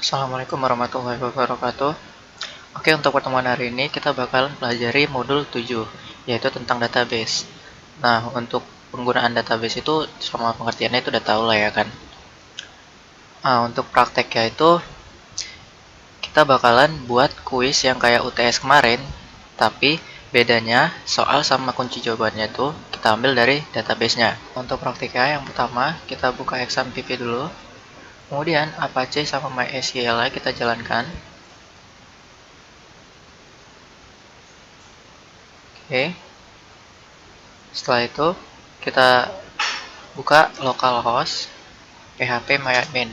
Assalamualaikum warahmatullahi wabarakatuh. Oke, untuk pertemuan hari ini kita bakal pelajari modul 7, yaitu tentang database. Nah, untuk penggunaan database itu sama pengertiannya itu udah tahu lah ya kan. Nah, untuk prakteknya itu kita bakalan buat kuis yang kayak UTS kemarin, tapi bedanya soal sama kunci jawabannya itu kita ambil dari database-nya. Untuk praktiknya yang pertama, kita buka exam.py dulu. Kemudian Apache sama MySQL kita jalankan. Oke. Setelah itu kita buka localhost phpMyAdmin.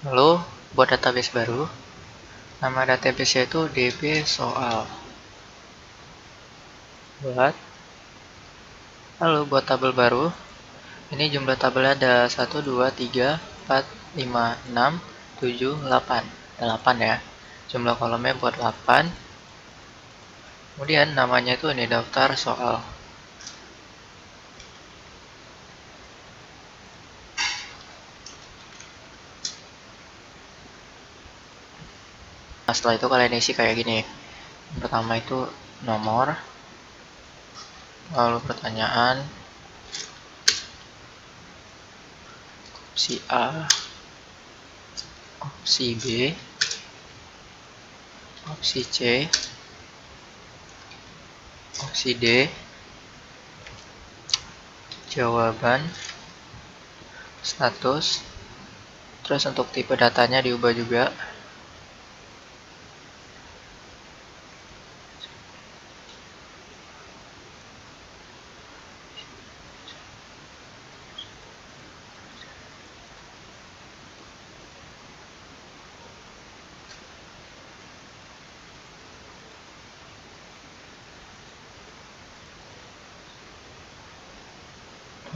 Lalu buat database baru. Nama database itu db soal. Lalu buat tabel baru. Ini jumlah tabelnya ada 1, 2, 3, 4, 5, 6, 7, 8. 8 ya. Jumlah kolomnya buat 8. Kemudian namanya itu ini daftar soal. Nah, setelah itu kalian isi kayak gini. Yang pertama itu nomor, lalu pertanyaan, opsi A, opsi B, opsi C, opsi D, jawaban, status, terus untuk tipe datanya diubah juga.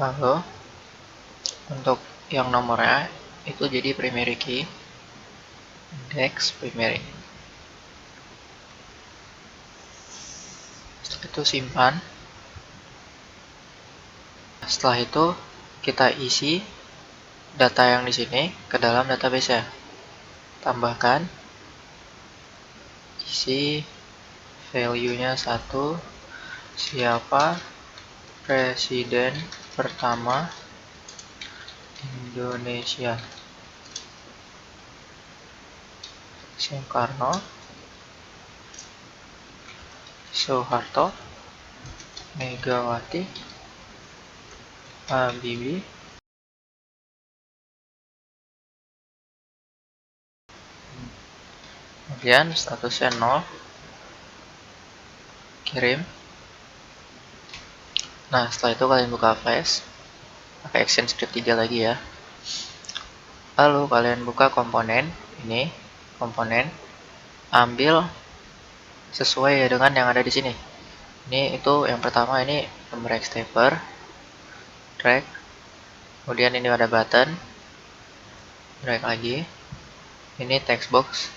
Lalu untuk yang nomornya itu jadi primary key, index primary. Setelah itu simpan. Setelah itu kita isi data yang di sini ke dalam database ya. Tambahkan, isi value-nya 1, siapa presiden pertama Indonesia, Soekarno, Soeharto, Megawati, Habibie, kemudian statusnya 0, kirim. Nah, setelah itu kalian buka flash, pakai Action Script 3 lagi ya. Lalu kalian buka komponen, ini komponen, ambil sesuai dengan yang ada di sini. Ini itu yang pertama ini numeric stepper, drag, kemudian ini ada button, drag lagi, ini text box,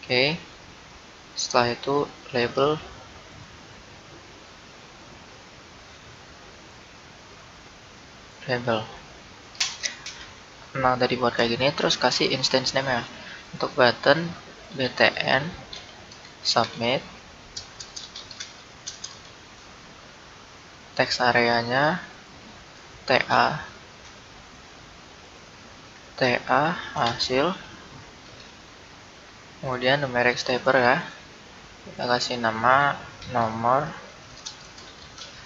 oke. Setelah itu label, nah tadi buat kayak gini, terus kasih instance name ya. Untuk button btn submit, text areanya ta hasil, kemudian numeric stepper ya, kita kasih nama nomor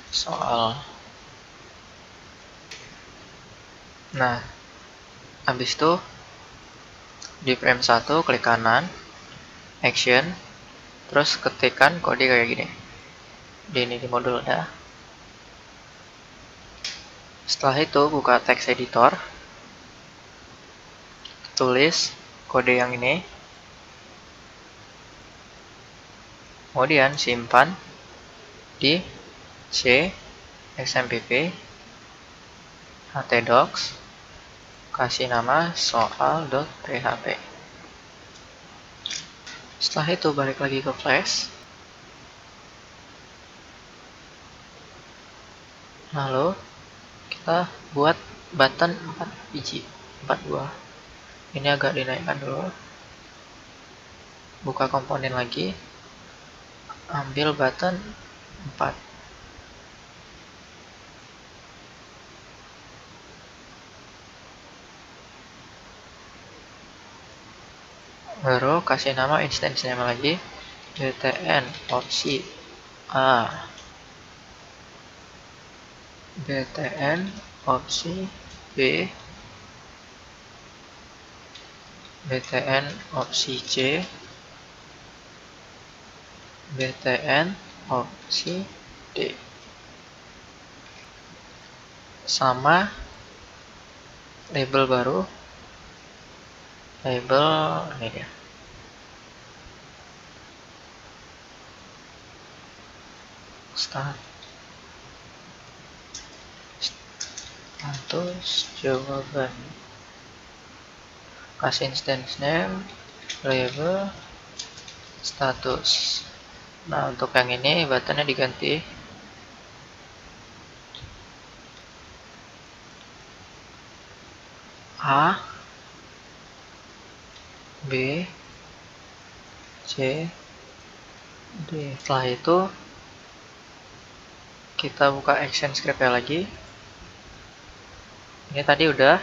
soal. Nah, habis itu di frame 1 klik kanan, action, terus ketikkan kode kayak gini. Di modul udah. Setelah itu buka text editor, tulis kode yang ini, kemudian simpan di C XMPP htdocs, kasih nama soal.php. Setelah itu balik lagi ke flash, Lalu kita buat button 4 biji, 4 buah. Ini agak dinaikkan dulu. Buka komponen lagi, ambil button 4. Baru kasih nama instance name lagi, btn opsi A, btn opsi B, btn opsi C, btn opsi D. Sama label baru, label ini dia, status jawaban. Kasih instance name, label, status. Nah, untuk yang ini buttonnya diganti A, B, C, D. Setelah itu kita buka action script lagi. Ini tadi udah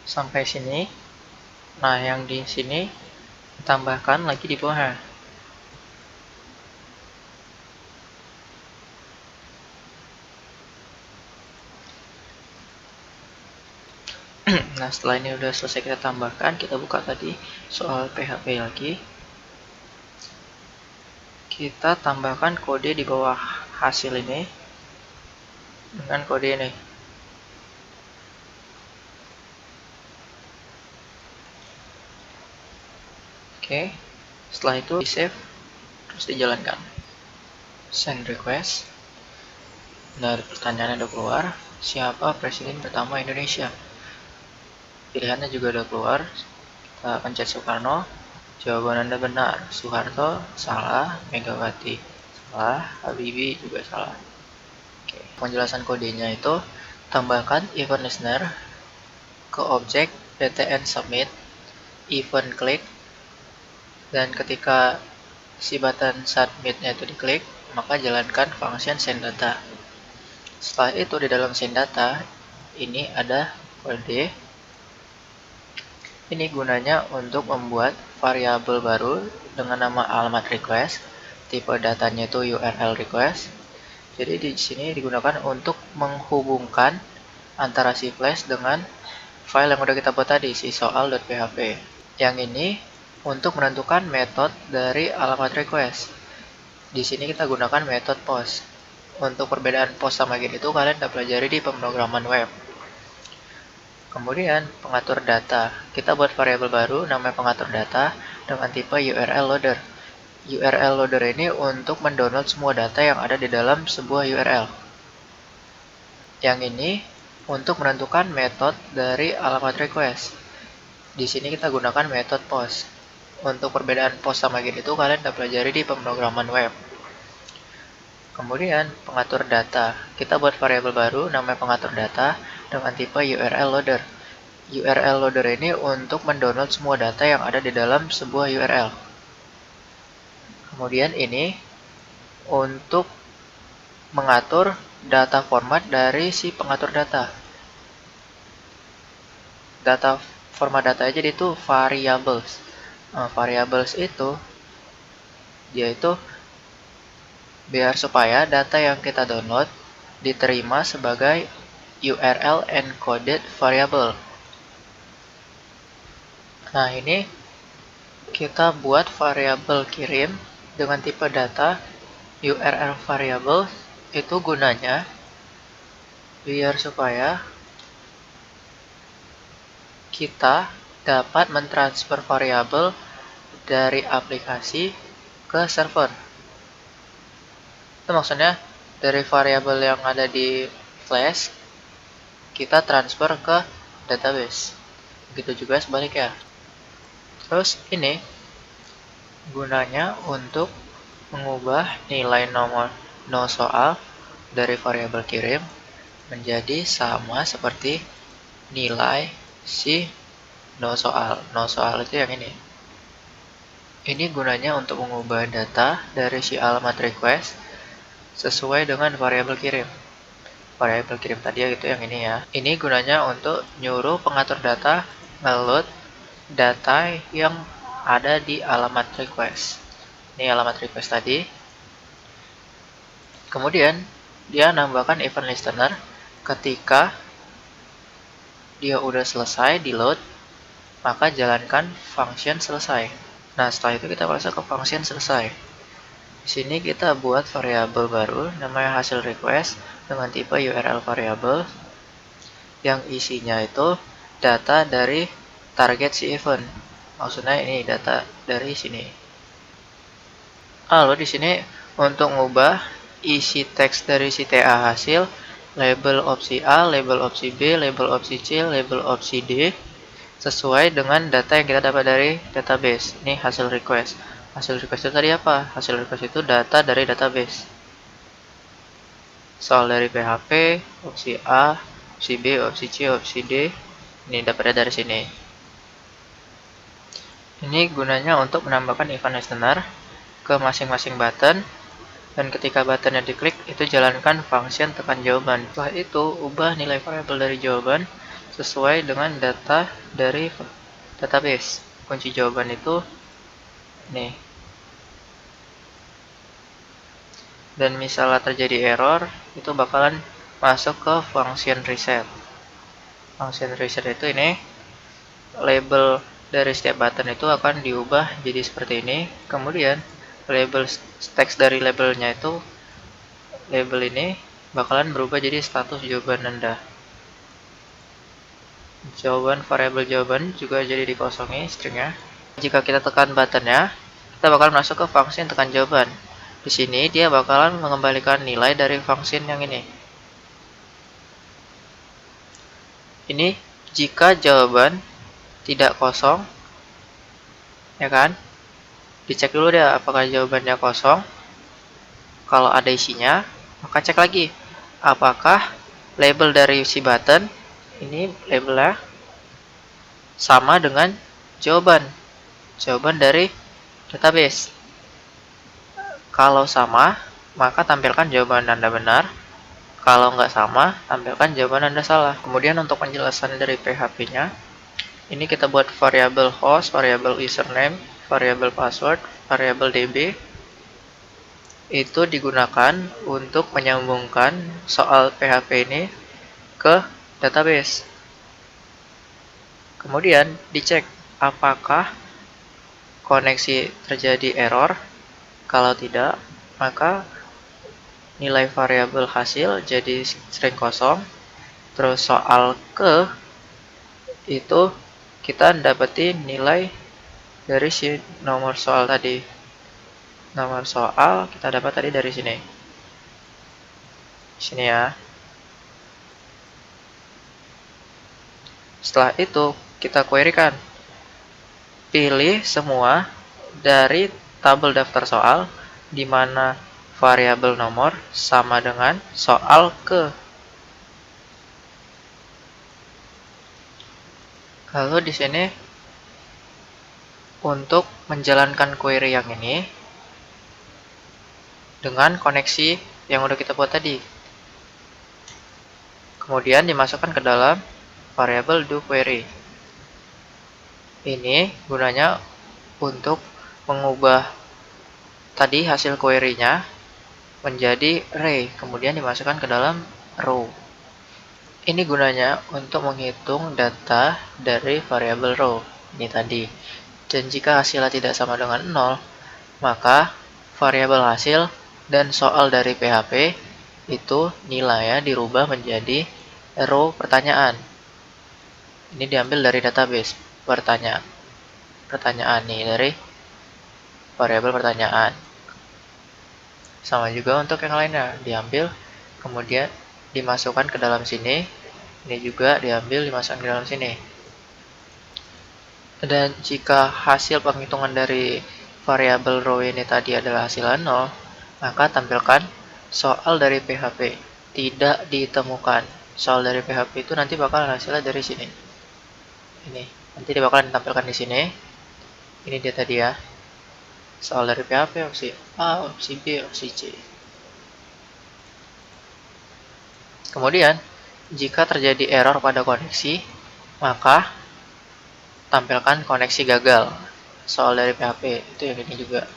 sampai sini. Nah, yang di sini tambahkan lagi di bawah. Nah, setelah ini udah selesai kita tambahkan, kita buka tadi soal PHP lagi. Kita tambahkan kode di bawah hasil ini dengan kode ini. Oke, setelah itu di save, terus dijalankan. Send request. Dari pertanyaannya udah keluar, siapa presiden pertama Indonesia? Pilihannya juga udah keluar. Kita pencet Soekarno. Jawaban Anda benar. Soeharto salah, Megawati salah, Habibie juga salah. Oke. Penjelasan kodenya itu, tambahkan event listener ke objek btn submit event click, dan ketika si button submitnya itu diklik, maka jalankan function send data. Setelah itu di dalam send data ini ada kode. Ini gunanya untuk membuat variabel baru dengan nama alamat request. Tipe datanya itu URL request. Jadi di sini digunakan untuk menghubungkan antara si flash dengan file yang udah kita buat tadi, si soal.php. Yang ini untuk menentukan metode dari alamat request. Di sini kita gunakan metode post. Untuk perbedaan post sama get itu kalian udah pelajari di pemrograman web. Kemudian pengatur data. Kita buat variabel baru namanya pengatur data dengan tipe URL loader. URL loader ini untuk mendownload semua data yang ada di dalam sebuah URL. Yang ini untuk menentukan metode dari alamat request. Di sini kita gunakan metode post. Untuk perbedaan post sama get itu kalian udah pelajari di pemrograman web. Kemudian pengatur data. Kita buat variabel baru namanya pengatur data dengan tipe URL loader. URL loader ini untuk mendownload semua data yang ada di dalam sebuah URL. Kemudian ini untuk mengatur data format dari si pengatur data. Data format data aja itu variables. Nah, variables itu yaitu biar supaya data yang kita download diterima sebagai URL encoded variable. Nah, ini kita buat variabel kirim dengan tipe data URL variable. Itu gunanya biar supaya kita dapat mentransfer variabel dari aplikasi ke server. Itu maksudnya dari variabel yang ada di flash kita transfer ke database. Begitu juga sebaliknya. Terus ini gunanya untuk mengubah nilai nomor soal dari variabel kirim menjadi sama seperti nilai si no soal. No soal itu yang ini. Ini gunanya untuk mengubah data dari si alamat request sesuai dengan variabel kirim. Variabel kirim tadi itu yang ini ya. Ini gunanya untuk nyuruh pengatur data nge-load data yang ada di alamat request. Ini alamat request tadi. Kemudian dia nambahkan event listener ketika dia udah selesai di load, maka jalankan function selesai. Nah, setelah itu kita masuk ke function selesai. Di sini kita buat variabel baru namanya hasil request dengan tipe URL variable yang isinya itu data dari target si event. Maksudnya ini data dari sini. Lalu di sini untuk mengubah isi teks dari si TA hasil, label opsi A, label opsi B, label opsi C, label opsi D sesuai dengan data yang kita dapat dari database. Ini hasil request. Hasil request itu tadi apa? Hasil request itu data dari database. Soal dari PHP, opsi A, opsi B, opsi C, opsi D. Ini dapatnya dari sini. Ini gunanya untuk menambahkan event listener ke masing-masing button. Dan ketika buttonnya diklik, itu jalankan function tekan jawaban. Setelah itu, ubah nilai variabel dari jawaban sesuai dengan data dari database. Kunci jawaban itu nih. Dan misalnya terjadi error, itu bakalan masuk ke function reset. Function reset itu ini, label dari setiap button itu akan diubah jadi seperti ini. Kemudian label teks dari labelnya itu, label ini bakalan berubah jadi status jawaban Anda. Jawaban variabel jawaban juga jadi dikosongi stringnya. Jika kita tekan buttonnya, kita bakal masuk ke function tekan jawaban. Di sini dia bakalan mengembalikan nilai dari function yang ini. Ini jika jawaban tidak kosong, ya kan? Dicek dulu deh apakah jawabannya kosong. Kalau ada isinya, maka cek lagi apakah label dari si button ini labelnya sama dengan jawaban dari database. Kalau sama, maka tampilkan jawaban Anda benar. Kalau nggak sama, tampilkan jawaban Anda salah. Kemudian untuk penjelasan dari PHP-nya, ini kita buat variabel host, variabel username, variabel password, variabel DB. Itu digunakan untuk menyambungkan soal PHP ini ke database. Kemudian dicek apakah koneksi terjadi error. Kalau tidak, maka nilai variabel hasil jadi string kosong. Terus soal ke itu kita dapetin nilai dari si nomor soal tadi. Nomor soal kita dapat tadi dari sini. Sini ya. Setelah itu kita querykan. Pilih semua dari tabel daftar soal di mana variabel nomor sama dengan soal ke. Lalu di sini untuk menjalankan query yang ini dengan koneksi yang udah kita buat tadi. Kemudian dimasukkan ke dalam variabel doQuery. Ini gunanya untuk mengubah tadi hasil query-nya menjadi array, kemudian dimasukkan ke dalam row. Ini gunanya untuk menghitung data dari variabel row ini tadi. Dan jika hasilnya tidak sama dengan 0, maka variabel hasil dan soal dari PHP itu nilainya dirubah menjadi row pertanyaan. Ini diambil dari database pertanyaan nih dari variabel pertanyaan. Sama juga untuk yang lainnya, diambil kemudian dimasukkan ke dalam sini. Ini juga diambil dimasukkan ke dalam sini. Dan jika hasil penghitungan dari variabel row ini tadi adalah hasil 0, maka tampilkan soal dari PHP tidak ditemukan. Soal dari PHP itu nanti bakal hasilnya dari sini. Ini nanti dia bakalan ditampilkan di sini. Ini dia tadi ya. Soal dari PHP opsi A, opsi B, opsi C. Kemudian, jika terjadi error pada koneksi, maka tampilkan koneksi gagal. Soal dari PHP itu yang ini juga.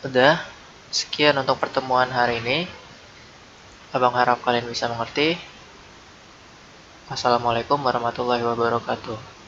Udah, sekian untuk pertemuan hari ini. Abang harap kalian bisa mengerti. Wassalamualaikum warahmatullahi wabarakatuh.